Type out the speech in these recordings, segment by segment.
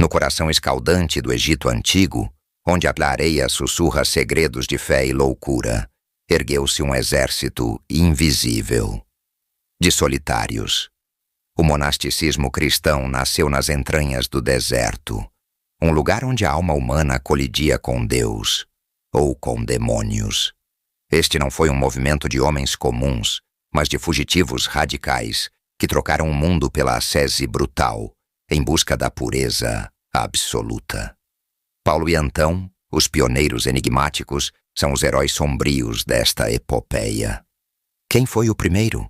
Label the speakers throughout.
Speaker 1: coração escaldante do Egito antigo, onde a areia sussurra segredos de fé e loucura, ergueu-se um exército invisível de solitários. O monasticismo cristão nasceu nas entranhas do deserto, um lugar onde a alma humana colidia com Deus ou com demônios. Este não foi um movimento de homens comuns, mas de fugitivos radicais que trocaram o mundo pela ascese brutal, em busca da pureza absoluta. Paulo e Antão, os pioneiros enigmáticos, são os heróis sombrios desta epopeia. Quem foi o primeiro?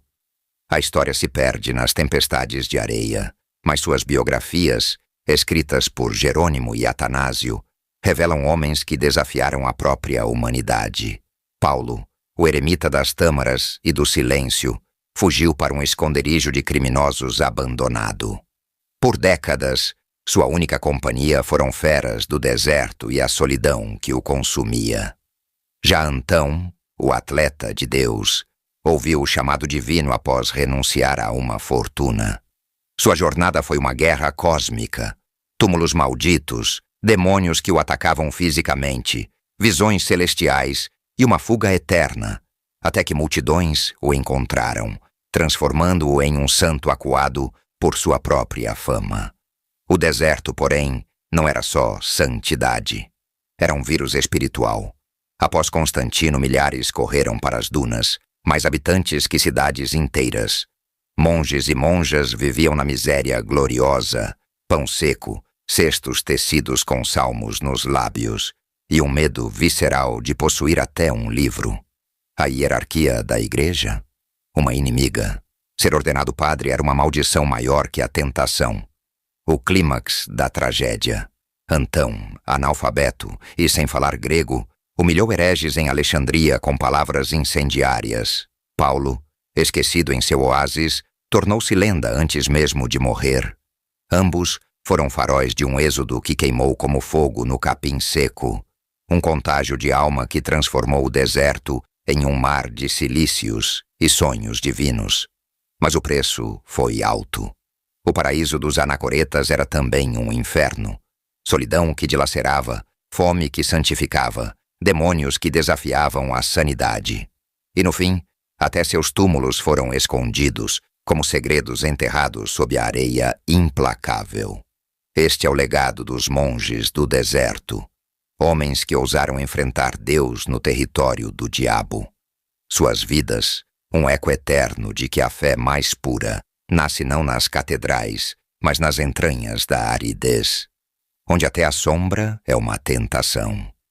Speaker 1: A história se perde nas tempestades de areia, mas suas biografias, escritas por Jerônimo e Atanásio, revelam homens que desafiaram a própria humanidade. Paulo, o eremita das tâmaras e do silêncio, fugiu para um esconderijo de criminosos abandonado. Por décadas, sua única companhia foram feras do deserto e a solidão que o consumia. Já Antão, o atleta de Deus, ouviu o chamado divino após renunciar a uma fortuna. Sua jornada foi uma guerra cósmica, túmulos malditos, demônios que o atacavam fisicamente, visões celestiais e uma fuga eterna, até que multidões o encontraram, transformando-o em um santo acuado por sua própria fama. O deserto, porém, não era só santidade. Era um vírus espiritual. Após Constantino, milhares correram para as dunas, mais habitantes que cidades inteiras. Monges e monjas viviam na miséria gloriosa, pão seco, cestos tecidos com salmos nos lábios, e um medo visceral de possuir até um livro. A hierarquia da igreja? Uma inimiga. Ser ordenado padre era uma maldição maior que a tentação. O clímax da tragédia. Antão, analfabeto e sem falar grego, humilhou hereges em Alexandria com palavras incendiárias. Paulo, esquecido em seu oásis, tornou-se lenda antes mesmo de morrer. Ambos foram faróis de um êxodo que queimou como fogo no capim seco, um contágio de alma que transformou o deserto em um mar de cilícios e sonhos divinos. Mas o preço foi alto. O paraíso dos anacoretas era também um inferno. Solidão que dilacerava, fome que santificava, demônios que desafiavam a sanidade. E no fim, até seus túmulos foram escondidos, como segredos enterrados sob a areia implacável. Este é o legado dos monges do deserto, homens que ousaram enfrentar Deus no território do diabo. Suas vidas, um eco eterno de que a fé mais pura nasce não nas catedrais, mas nas entranhas da aridez, onde até a sombra é uma tentação.